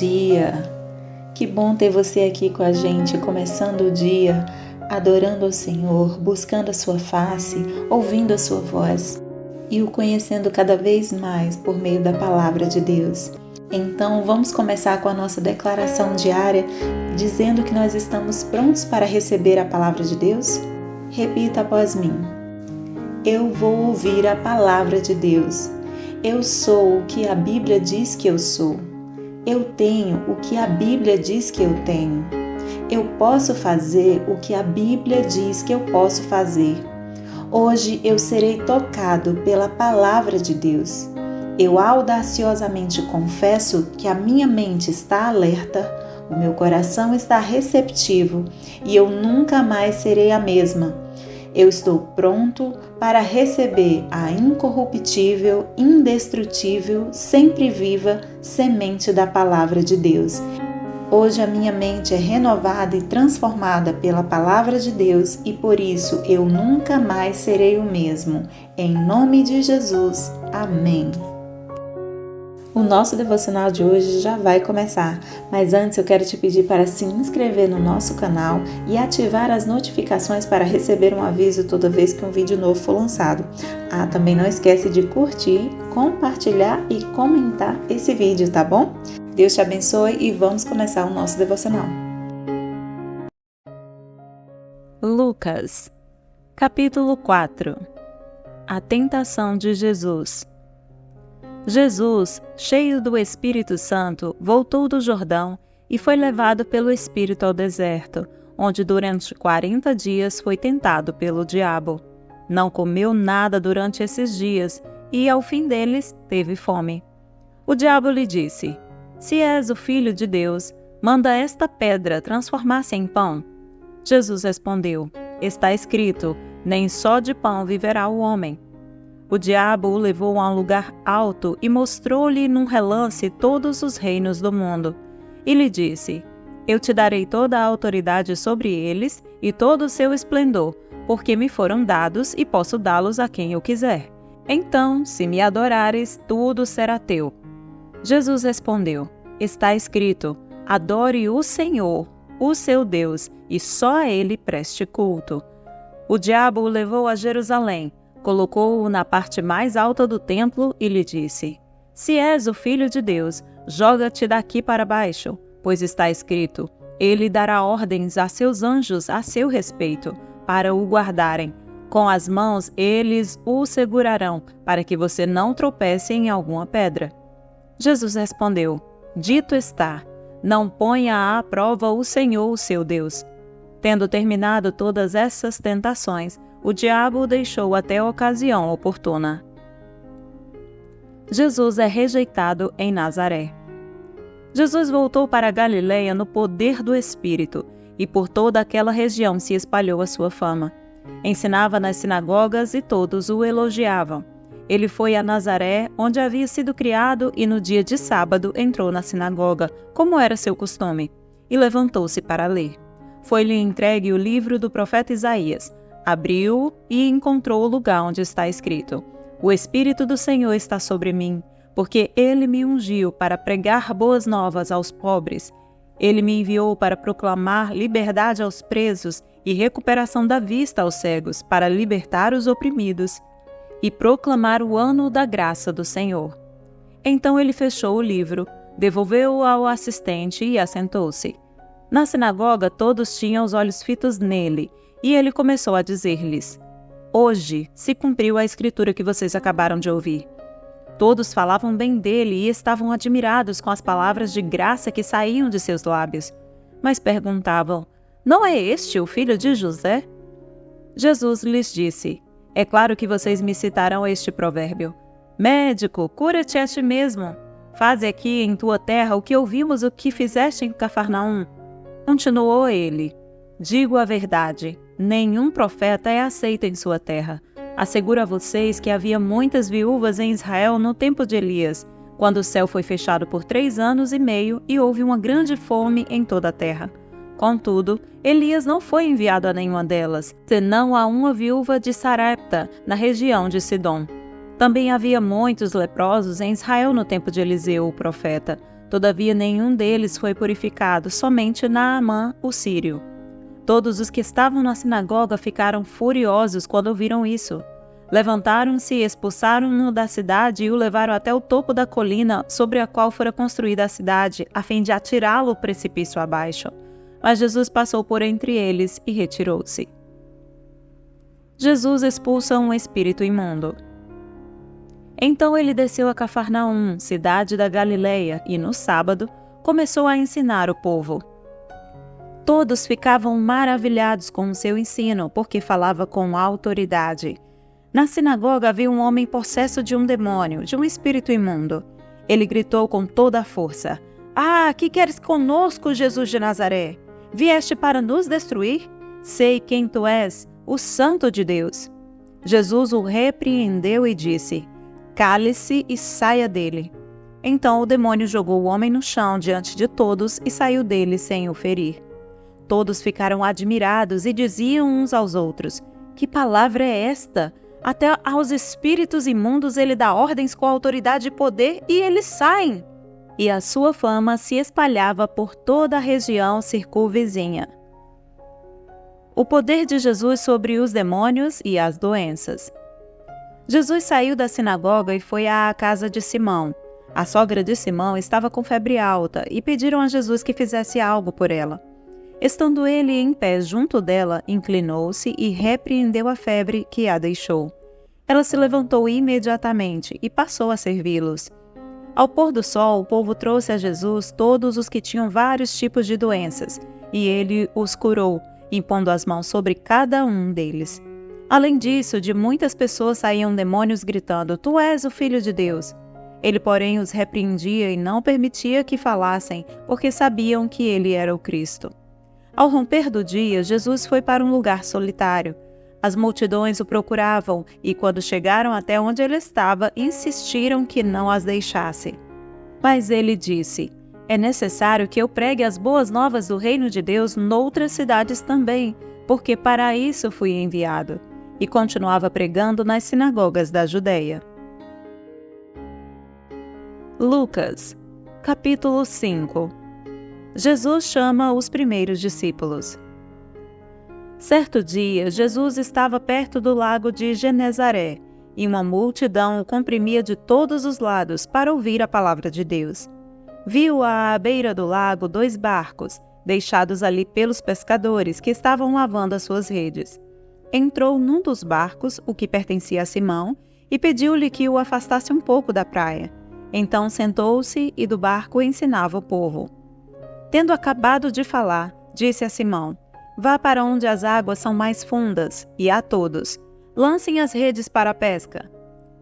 dia! Que bom ter você aqui com a gente, começando o dia, adorando ao Senhor, buscando a sua face, ouvindo a sua voz e o conhecendo cada vez mais por meio da palavra de Deus. Então, vamos começar com a nossa declaração diária, dizendo que nós estamos prontos para receber a palavra de Deus? Repita após mim. Eu vou ouvir a palavra de Deus. Eu sou o que a Bíblia diz que eu sou. Eu tenho o que a Bíblia diz que eu tenho. Eu posso fazer o que a Bíblia diz que eu posso fazer. Hoje eu serei tocado pela palavra de Deus. Eu audaciosamente confesso que a minha mente está alerta, o meu coração está receptivo e eu nunca mais serei a mesma. Eu estou pronto para receber a incorruptível, indestrutível, sempre viva semente da palavra de Deus. Hoje a minha mente é renovada e transformada pela palavra de Deus e por isso eu nunca mais serei o mesmo. Em nome de Jesus. Amém. O nosso devocional de hoje já vai começar, mas antes eu quero te pedir para se inscrever no nosso canal e ativar as notificações para receber um aviso toda vez que um vídeo novo for lançado. Também não esquece de curtir, compartilhar e comentar esse vídeo, tá bom? Deus te abençoe e vamos começar o nosso devocional. Lucas, capítulo 4. A tentação de Jesus. Jesus, cheio do Espírito Santo, voltou do Jordão e foi levado pelo Espírito ao deserto, onde durante 40 dias foi tentado pelo diabo. Não comeu nada durante esses dias e, ao fim deles, teve fome. O diabo lhe disse: "Se és o Filho de Deus, manda esta pedra transformar-se em pão." Jesus respondeu: "Está escrito, nem só de pão viverá o homem." O diabo o levou a um lugar alto e mostrou-lhe num relance todos os reinos do mundo. E lhe disse: "Eu te darei toda a autoridade sobre eles e todo o seu esplendor, porque me foram dados e posso dá-los a quem eu quiser. Então, se me adorares, tudo será teu." Jesus respondeu: "Está escrito, adore o Senhor, o seu Deus, e só a ele preste culto." O diabo o levou a Jerusalém, colocou-o na parte mais alta do templo e lhe disse: "Se és o Filho de Deus, joga-te daqui para baixo, pois está escrito, ele dará ordens a seus anjos a seu respeito, para o guardarem. Com as mãos eles o segurarão, para que você não tropece em alguma pedra." Jesus respondeu: "Dito está, não ponha à prova o Senhor, o seu Deus." Tendo terminado todas essas tentações, o diabo o deixou até a ocasião oportuna. Jesus é rejeitado em Nazaré. Jesus voltou para a Galileia no poder do Espírito, e por toda aquela região se espalhou a sua fama. Ensinava nas sinagogas e todos o elogiavam. Ele foi a Nazaré, onde havia sido criado, e no dia de sábado entrou na sinagoga, como era seu costume, e levantou-se para ler. Foi-lhe entregue o livro do profeta Isaías. Abriu-o e encontrou o lugar onde está escrito: "O Espírito do Senhor está sobre mim, porque ele me ungiu para pregar boas novas aos pobres. Ele me enviou para proclamar liberdade aos presos e recuperação da vista aos cegos, para libertar os oprimidos e proclamar o ano da graça do Senhor." Então ele fechou o livro, devolveu-o ao assistente e assentou-se. Na sinagoga todos tinham os olhos fitos nele, e ele começou a dizer-lhes: "Hoje se cumpriu a escritura que vocês acabaram de ouvir." Todos falavam bem dele e estavam admirados com as palavras de graça que saíam de seus lábios. Mas perguntavam: "Não é este o filho de José?" Jesus lhes disse: "É claro que vocês me citarão este provérbio: Médico, cura-te a ti mesmo. Faze aqui em tua terra o que ouvimos o que fizeste em Cafarnaum." Continuou ele: "Digo a verdade, nenhum profeta é aceito em sua terra. Asseguro a vocês que havia muitas viúvas em Israel no tempo de Elias, quando o céu foi fechado por 3 anos e meio e houve uma grande fome em toda a terra. Contudo, Elias não foi enviado a nenhuma delas, senão a uma viúva de Sarepta, na região de Sidom. Também havia muitos leprosos em Israel no tempo de Eliseu, o profeta, Todavia nenhum deles foi purificado, somente Naamã, o sírio. Todos os que estavam na sinagoga ficaram furiosos quando viram isso. Levantaram-se e expulsaram-no da cidade e o levaram até o topo da colina sobre a qual fora construída a cidade, a fim de atirá-lo ao precipício abaixo. Mas Jesus passou por entre eles e retirou-se. Jesus expulsa um espírito imundo. Então ele desceu a Cafarnaum, cidade da Galileia, e no sábado começou a ensinar o povo. Todos ficavam maravilhados com o seu ensino, porque falava com autoridade. Na sinagoga havia um homem possesso de um demônio, de um espírito imundo. Ele gritou com toda a força: "Ah, que queres conosco, Jesus de Nazaré? Vieste para nos destruir? Sei quem tu és, o Santo de Deus." Jesus o repreendeu e disse: "Cale-se e saia dele." Então o demônio jogou o homem no chão diante de todos e saiu dele sem o ferir. Todos ficaram admirados e diziam uns aos outros: "Que palavra é esta? Até aos espíritos imundos ele dá ordens com autoridade e poder e eles saem." E a sua fama se espalhava por toda a região circunvizinha. O poder de Jesus sobre os demônios e as doenças. Jesus saiu da sinagoga e foi à casa de Simão. A sogra de Simão estava com febre alta e pediram a Jesus que fizesse algo por ela. Estando ele em pé junto dela, inclinou-se e repreendeu a febre que a deixou. Ela se levantou imediatamente e passou a servi-los. Ao pôr do sol, o povo trouxe a Jesus todos os que tinham vários tipos de doenças, e ele os curou, impondo as mãos sobre cada um deles. Além disso, de muitas pessoas saíam demônios gritando: "Tu és o Filho de Deus." Ele, porém, os repreendia e não permitia que falassem, porque sabiam que ele era o Cristo. Ao romper do dia, Jesus foi para um lugar solitário. As multidões o procuravam e, quando chegaram até onde ele estava, insistiram que não as deixasse. Mas ele disse: "É necessário que eu pregue as boas novas do reino de Deus noutras cidades também, porque para isso fui enviado." E continuava pregando nas sinagogas da Judeia. Lucas, capítulo 5. Jesus chama os primeiros discípulos. Certo dia, Jesus estava perto do lago de Genezaré, e uma multidão o comprimia de todos os lados para ouvir a palavra de Deus. Viu à beira do lago 2 barcos, deixados ali pelos pescadores que estavam lavando as suas redes. Entrou num dos barcos, o que pertencia a Simão, e pediu-lhe que o afastasse um pouco da praia. Então sentou-se e do barco ensinava o povo. Tendo acabado de falar, disse a Simão: "Vá para onde as águas são mais fundas, e a todos: lancem as redes para a pesca."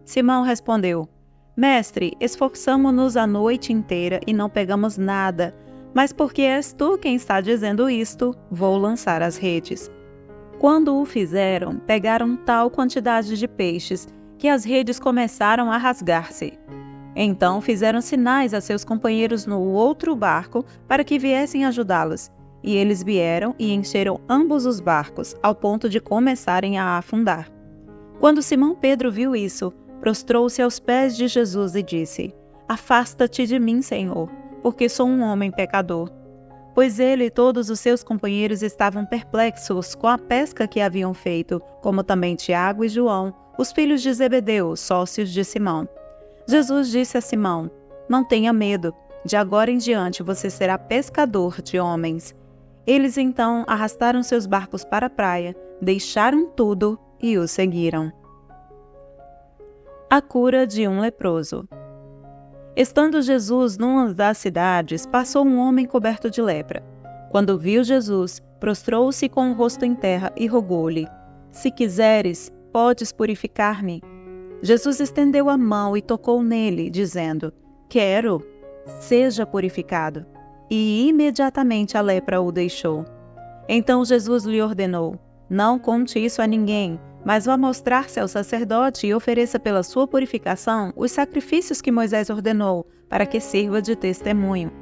Simão respondeu: "Mestre, esforçamo-nos a noite inteira e não pegamos nada, mas porque és tu quem está dizendo isto, vou lançar as redes." Quando o fizeram, pegaram tal quantidade de peixes que as redes começaram a rasgar-se. Então fizeram sinais a seus companheiros no outro barco para que viessem ajudá-los. E eles vieram e encheram ambos os barcos, ao ponto de começarem a afundar. Quando Simão Pedro viu isso, prostrou-se aos pés de Jesus e disse: "Afasta-te de mim, Senhor, porque sou um homem pecador." Pois ele e todos os seus companheiros estavam perplexos com a pesca que haviam feito, como também Tiago e João, os filhos de Zebedeu, sócios de Simão. Jesus disse a Simão: "Não tenha medo, de agora em diante você será pescador de homens." Eles então arrastaram seus barcos para a praia, deixaram tudo e o seguiram. A cura de um leproso. Estando Jesus numa das cidades, passou um homem coberto de lepra. Quando viu Jesus, prostrou-se com o rosto em terra e rogou-lhe: "Se quiseres, podes purificar-me." Jesus estendeu a mão e tocou nele, dizendo: "Quero, seja purificado." E imediatamente a lepra o deixou. Então Jesus lhe ordenou: "Não conte isso a ninguém, mas vá mostrar-se ao sacerdote e ofereça pela sua purificação os sacrifícios que Moisés ordenou, para que sirva de testemunho."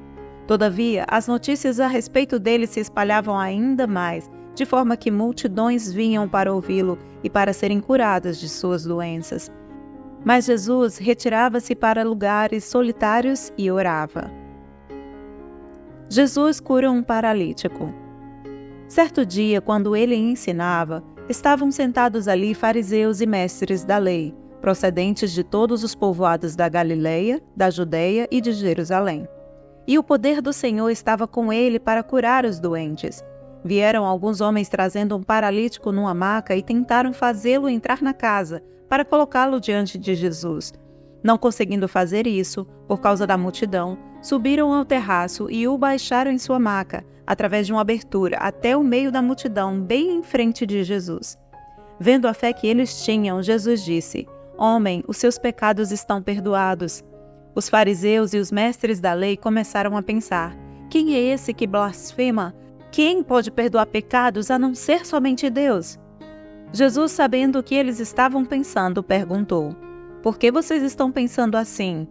Todavia, as notícias a respeito dele se espalhavam ainda mais, de forma que multidões vinham para ouvi-lo e para serem curadas de suas doenças. Mas Jesus retirava-se para lugares solitários e orava. Jesus cura um paralítico. Certo dia, quando ele ensinava, estavam sentados ali fariseus e mestres da lei, procedentes de todos os povoados da Galileia, da Judeia e de Jerusalém. E o poder do Senhor estava com ele para curar os doentes. Vieram alguns homens trazendo um paralítico numa maca e tentaram fazê-lo entrar na casa, para colocá-lo diante de Jesus. Não conseguindo fazer isso, por causa da multidão, subiram ao terraço e o baixaram em sua maca, através de uma abertura, até o meio da multidão, bem em frente de Jesus. Vendo a fé que eles tinham, Jesus disse: Homem, os seus pecados estão perdoados. Os fariseus e os mestres da lei começaram a pensar: quem é esse que blasfema? Quem pode perdoar pecados a não ser somente Deus? Jesus, sabendo o que eles estavam pensando, perguntou: Por que vocês estão pensando assim?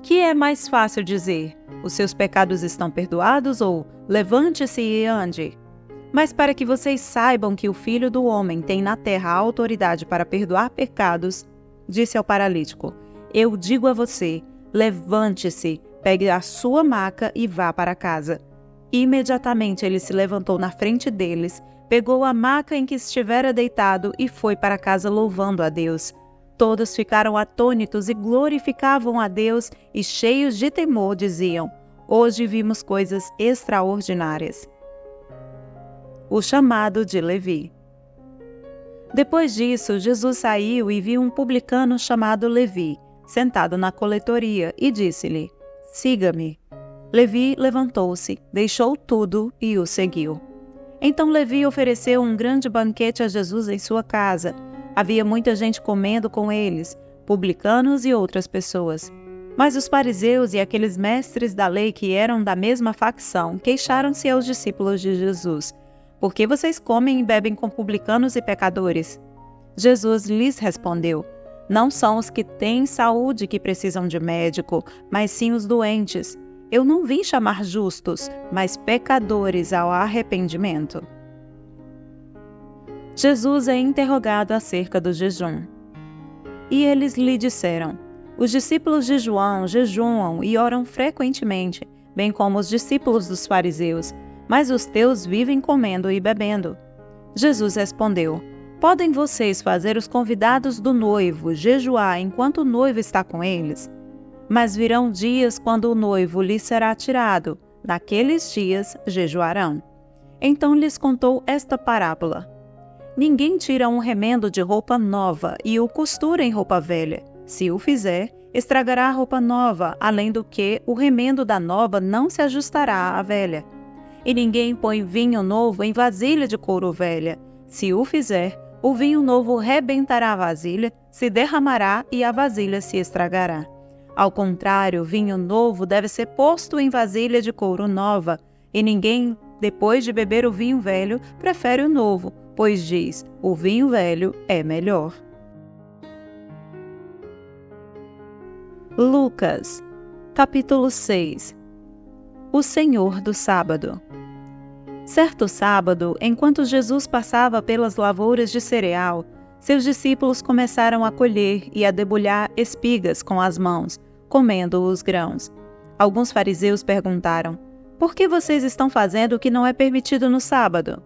Que é mais fácil dizer: os seus pecados estão perdoados ou levante-se e ande? Mas para que vocês saibam que o Filho do Homem tem na terra a autoridade para perdoar pecados, disse ao paralítico: Eu digo a você, levante-se, pegue a sua maca e vá para casa. Imediatamente ele se levantou na frente deles, pegou a maca em que estivera deitado e foi para casa louvando a Deus. Todos ficaram atônitos e glorificavam a Deus e, cheios de temor, diziam: Hoje vimos coisas extraordinárias. O chamado de Levi. Depois disso, Jesus saiu e viu um publicano chamado Levi, sentado na coletoria, e disse-lhe: Siga-me. Levi levantou-se, deixou tudo e o seguiu. Então Levi ofereceu um grande banquete a Jesus em sua casa. Havia muita gente comendo com eles, publicanos e outras pessoas. Mas os fariseus e aqueles mestres da lei que eram da mesma facção queixaram-se aos discípulos de Jesus: Por que vocês comem e bebem com publicanos e pecadores? Jesus lhes respondeu: Não são os que têm saúde que precisam de médico, mas sim os doentes. Eu não vim chamar justos, mas pecadores ao arrependimento. Jesus é interrogado acerca do jejum. E eles lhe disseram: Os discípulos de João jejuam e oram frequentemente, bem como os discípulos dos fariseus, mas os teus vivem comendo e bebendo. Jesus respondeu: Podem vocês fazer os convidados do noivo jejuar enquanto o noivo está com eles? Mas virão dias quando o noivo lhes será tirado. Naqueles dias jejuarão. Então lhes contou esta parábola: Ninguém tira um remendo de roupa nova e o costura em roupa velha. Se o fizer, estragará a roupa nova, além do que o remendo da nova não se ajustará à velha. E ninguém põe vinho novo em vasilha de couro velha. Se o fizer, o vinho novo rebentará a vasilha, se derramará e a vasilha se estragará. Ao contrário, o vinho novo deve ser posto em vasilha de couro nova, e ninguém, depois de beber o vinho velho, prefere o novo, pois diz: o vinho velho é melhor. Lucas, capítulo 6. O Senhor do Sábado. Certo sábado, enquanto Jesus passava pelas lavouras de cereal, seus discípulos começaram a colher e a debulhar espigas com as mãos, comendo os grãos. Alguns fariseus perguntaram: Por que vocês estão fazendo o que não é permitido no sábado?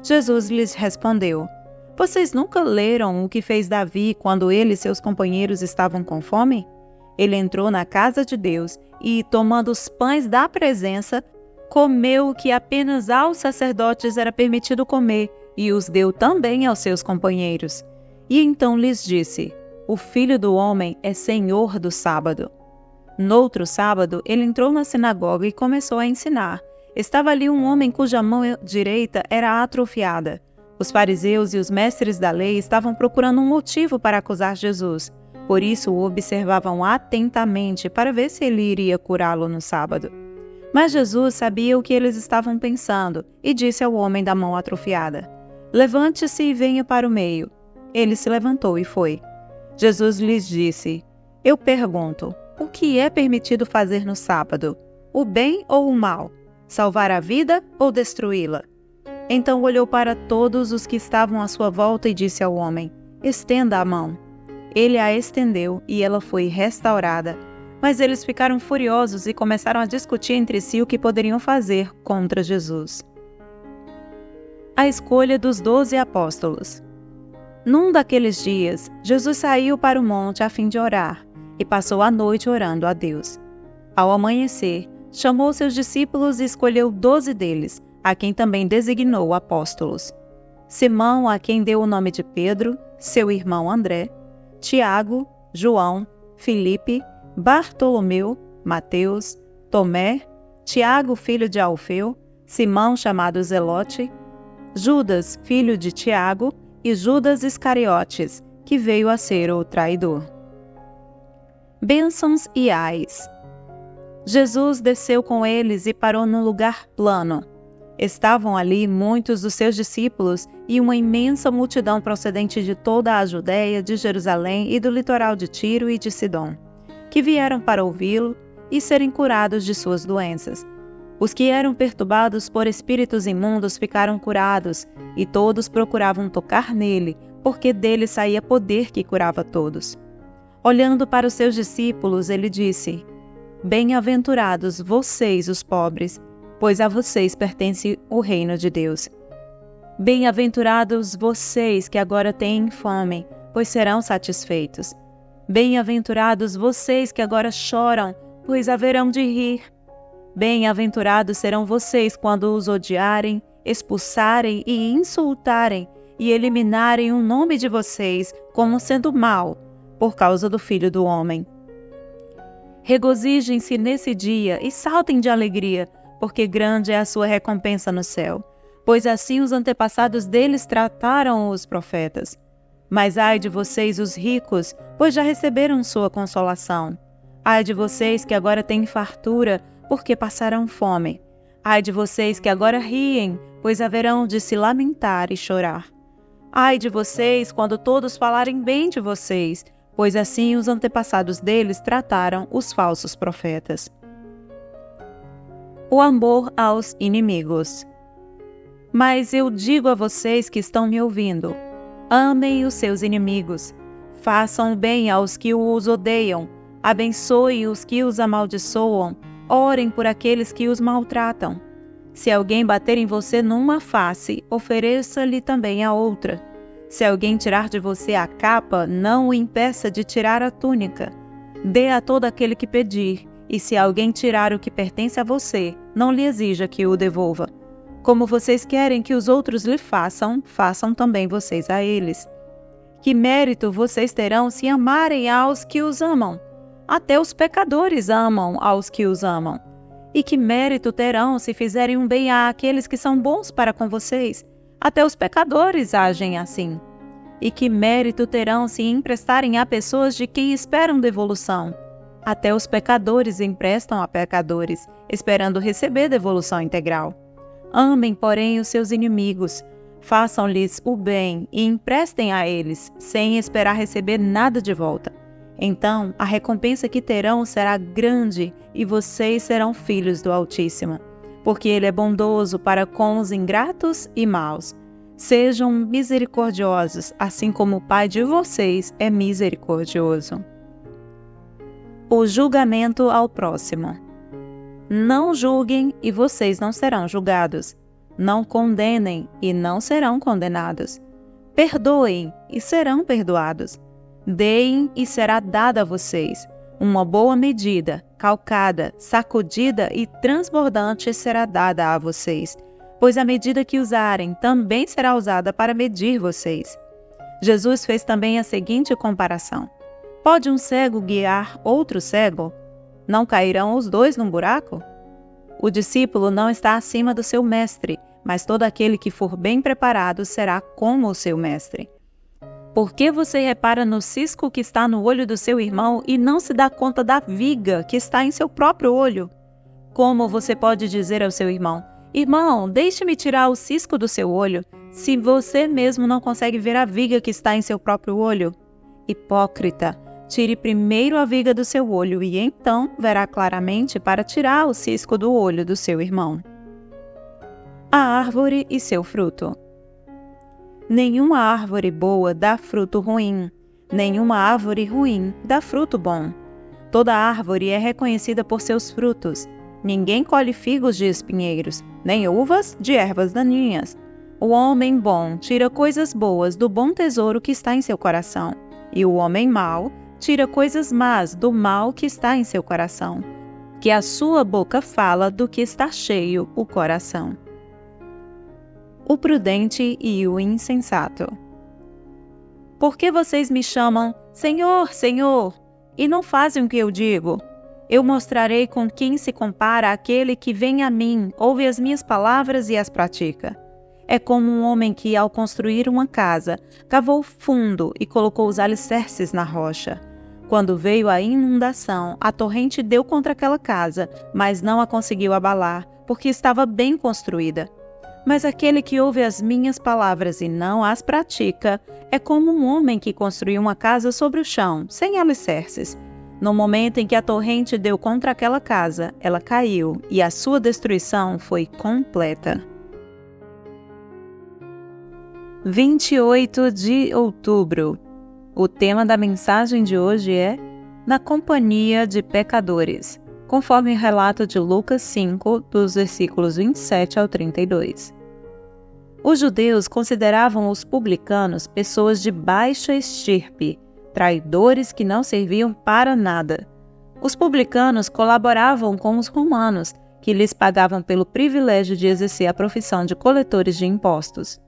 Jesus lhes respondeu: Vocês nunca leram o que fez Davi quando ele e seus companheiros estavam com fome? Ele entrou na casa de Deus e, tomando os pães da presença, comeu o que apenas aos sacerdotes era permitido comer e os deu também aos seus companheiros. E então lhes disse: O Filho do Homem é Senhor do sábado. Noutro sábado, ele entrou na sinagoga e começou a ensinar. Estava ali um homem cuja mão direita era atrofiada. Os fariseus e os mestres da lei estavam procurando um motivo para acusar Jesus. Por isso o observavam atentamente para ver se ele iria curá-lo no sábado. Mas Jesus sabia o que eles estavam pensando e disse ao homem da mão atrofiada: Levante-se e venha para o meio. Ele se levantou e foi. Jesus lhes disse: Eu pergunto, o que é permitido fazer no sábado? O bem ou o mal? Salvar a vida ou destruí-la? Então olhou para todos os que estavam à sua volta e disse ao homem: Estenda a mão. Ele a estendeu e ela foi restaurada. Mas eles ficaram furiosos e começaram a discutir entre si o que poderiam fazer contra Jesus. A escolha dos 12 apóstolos. Num daqueles dias, Jesus saiu para o monte a fim de orar e passou a noite orando a Deus. Ao amanhecer, chamou seus discípulos e escolheu 12 deles, a quem também designou apóstolos. Simão, a quem deu o nome de Pedro, seu irmão André, Tiago, João, Filipe, Bartolomeu, Mateus, Tomé, Tiago, filho de Alfeu, Simão, chamado Zelote, Judas, filho de Tiago, e Judas Iscariotes, que veio a ser o traidor. Bênçãos e ais. Jesus desceu com eles e parou num lugar plano. Estavam ali muitos dos seus discípulos e uma imensa multidão procedente de toda a Judéia, de Jerusalém e do litoral de Tiro e de Sidom, que vieram para ouvi-lo e serem curados de suas doenças. Os que eram perturbados por espíritos imundos ficaram curados, e todos procuravam tocar nele, porque dele saía poder que curava todos. Olhando para os seus discípulos, ele disse: Bem-aventurados vocês, os pobres, pois a vocês pertence o reino de Deus. Bem-aventurados vocês que agora têm fome, pois serão satisfeitos. Bem-aventurados vocês que agora choram, pois haverão de rir. Bem-aventurados serão vocês quando os odiarem, expulsarem e insultarem, e eliminarem o nome de vocês como sendo mau, por causa do Filho do Homem. Regozijem-se nesse dia e saltem de alegria, porque grande é a sua recompensa no céu, pois assim os antepassados deles trataram os profetas. Mas ai de vocês, os ricos, pois já receberam sua consolação. Ai de vocês que agora têm fartura, porque passarão fome. Ai de vocês que agora riem, pois haverão de se lamentar e chorar. Ai de vocês quando todos falarem bem de vocês, pois assim os antepassados deles trataram os falsos profetas. O amor aos inimigos. Mas eu digo a vocês que estão me ouvindo: amem os seus inimigos, façam bem aos que os odeiam, abençoem os que os amaldiçoam, orem por aqueles que os maltratam. Se alguém bater em você numa face, ofereça-lhe também a outra. Se alguém tirar de você a capa, não o impeça de tirar a túnica. Dê a todo aquele que pedir, e se alguém tirar o que pertence a você, não lhe exija que o devolva. Como vocês querem que os outros lhe façam, façam também vocês a eles. Que mérito vocês terão se amarem aos que os amam? Até os pecadores amam aos que os amam. E que mérito terão se fizerem um bem àqueles que são bons para com vocês? Até os pecadores agem assim. E que mérito terão se emprestarem a pessoas de quem esperam devolução? Até os pecadores emprestam a pecadores, esperando receber devolução integral. Amem, porém, os seus inimigos. Façam-lhes o bem e emprestem a eles, sem esperar receber nada de volta. Então, a recompensa que terão será grande e vocês serão filhos do Altíssimo, porque Ele é bondoso para com os ingratos e maus. Sejam misericordiosos, assim como o Pai de vocês é misericordioso. O julgamento ao próximo. Não julguem e vocês não serão julgados. Não condenem e não serão condenados. Perdoem e serão perdoados. Deem e será dada a vocês. Uma boa medida, calcada, sacudida e transbordante será dada a vocês, pois a medida que usarem também será usada para medir vocês. Jesus fez também a seguinte comparação: pode um cego guiar outro cego? Não cairão os dois num buraco? O discípulo não está acima do seu mestre, mas todo aquele que for bem preparado será como o seu mestre. Por que você repara no cisco que está no olho do seu irmão e não se dá conta da viga que está em seu próprio olho? Como você pode dizer ao seu irmão: irmão, deixe-me tirar o cisco do seu olho, se você mesmo não consegue ver a viga que está em seu próprio olho? Hipócrita, tire primeiro a viga do seu olho e então verá claramente para tirar o cisco do olho do seu irmão. A árvore e seu fruto. Nenhuma árvore boa dá fruto ruim, nenhuma árvore ruim dá fruto bom. Toda árvore é reconhecida por seus frutos. Ninguém colhe figos de espinheiros, nem uvas de ervas daninhas. O homem bom tira coisas boas do bom tesouro que está em seu coração, e o homem mau tira coisas más do mal que está em seu coração, que a sua boca fala do que está cheio o coração. O prudente e o insensato. Por que vocês me chamam Senhor, Senhor, e não fazem o que eu digo? Eu mostrarei com quem se compara aquele que vem a mim, ouve as minhas palavras e as pratica. É como um homem que, ao construir uma casa, cavou fundo e colocou os alicerces na rocha. Quando veio a inundação, a torrente deu contra aquela casa, mas não a conseguiu abalar, porque estava bem construída. Mas aquele que ouve as minhas palavras e não as pratica, é como um homem que construiu uma casa sobre o chão, sem alicerces. No momento em que a torrente deu contra aquela casa, ela caiu e a sua destruição foi completa. 28 de outubro. O tema da mensagem de hoje é Na companhia de pecadores, conforme o relato de Lucas 5, dos versículos 27 ao 32. Os judeus consideravam os publicanos pessoas de baixa estirpe, traidores que não serviam para nada. Os publicanos colaboravam com os romanos, que lhes pagavam pelo privilégio de exercer a profissão de coletores de impostos.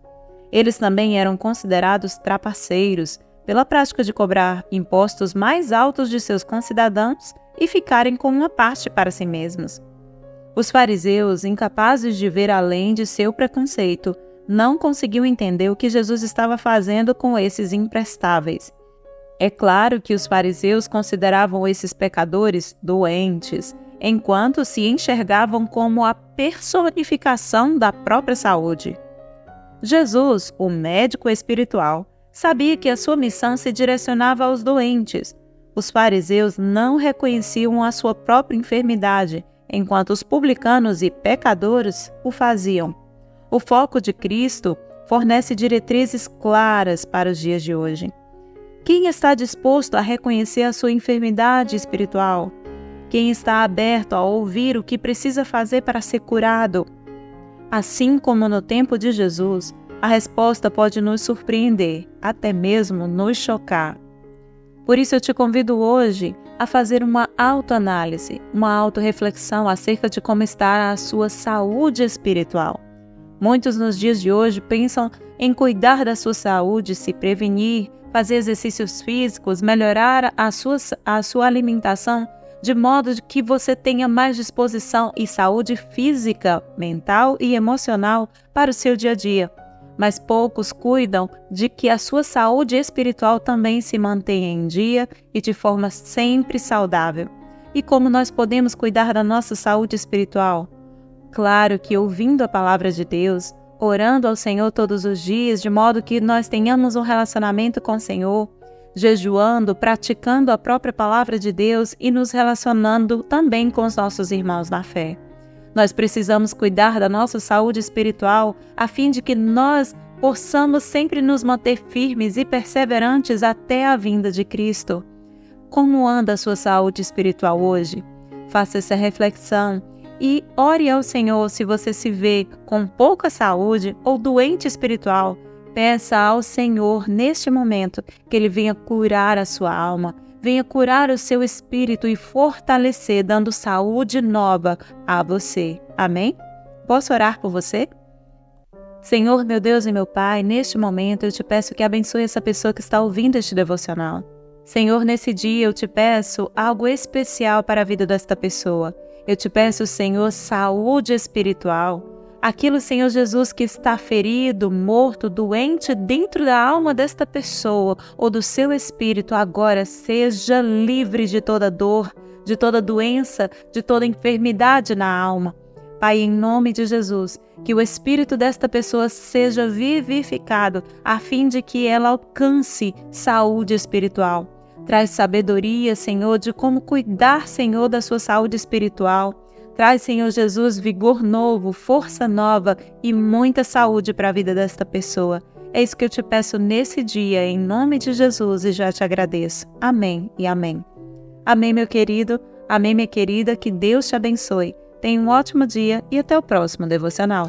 Eles também eram considerados trapaceiros, pela prática de cobrar impostos mais altos de seus concidadãos e ficarem com uma parte para si mesmos. Os fariseus, incapazes de ver além de seu preconceito, não conseguiam entender o que Jesus estava fazendo com esses imprestáveis. É claro que os fariseus consideravam esses pecadores doentes, enquanto se enxergavam como a personificação da própria saúde. Jesus, o médico espiritual, sabia que a sua missão se direcionava aos doentes. Os fariseus não reconheciam a sua própria enfermidade, enquanto os publicanos e pecadores o faziam. O foco de Cristo fornece diretrizes claras para os dias de hoje. Quem está disposto a reconhecer a sua enfermidade espiritual? Quem está aberto a ouvir o que precisa fazer para ser curado? Assim como no tempo de Jesus, a resposta pode nos surpreender, até mesmo nos chocar. Por isso eu te convido hoje a fazer uma autoanálise, uma autorreflexão acerca de como está a sua saúde espiritual. Muitos nos dias de hoje pensam em cuidar da sua saúde, se prevenir, fazer exercícios físicos, melhorar a sua alimentação, de modo que você tenha mais disposição e saúde física, mental e emocional para o seu dia a dia. Mas poucos cuidam de que a sua saúde espiritual também se mantenha em dia e de forma sempre saudável. E como nós podemos cuidar da nossa saúde espiritual? Claro que ouvindo a palavra de Deus, orando ao Senhor todos os dias, de modo que nós tenhamos um relacionamento com o Senhor, jejuando, praticando a própria palavra de Deus e nos relacionando também com os nossos irmãos na fé. Nós precisamos cuidar da nossa saúde espiritual a fim de que nós possamos sempre nos manter firmes e perseverantes até a vinda de Cristo. Como anda a sua saúde espiritual hoje? Faça essa reflexão e ore ao Senhor se você se vê com pouca saúde ou doente espiritual. Peça ao Senhor neste momento que Ele venha curar a sua alma, venha curar o seu espírito e fortalecer, dando saúde nova a você. Amém? Posso orar por você? Senhor, meu Deus e meu Pai, neste momento eu te peço que abençoe essa pessoa que está ouvindo este devocional. Senhor, nesse dia eu te peço algo especial para a vida desta pessoa. Eu te peço, Senhor, saúde espiritual. Aquilo, Senhor Jesus, que está ferido, morto, doente dentro da alma desta pessoa ou do seu espírito, agora seja livre de toda dor, de toda doença, de toda enfermidade na alma. Pai, em nome de Jesus, que o espírito desta pessoa seja vivificado, a fim de que ela alcance saúde espiritual. Traz sabedoria, Senhor, de como cuidar, Senhor, da sua saúde espiritual. Traz, Senhor Jesus, vigor novo, força nova e muita saúde para a vida desta pessoa. É isso que eu te peço nesse dia, em nome de Jesus, e já te agradeço. Amém e amém. Amém, meu querido. Amém, minha querida. Que Deus te abençoe. Tenha um ótimo dia e até o próximo devocional.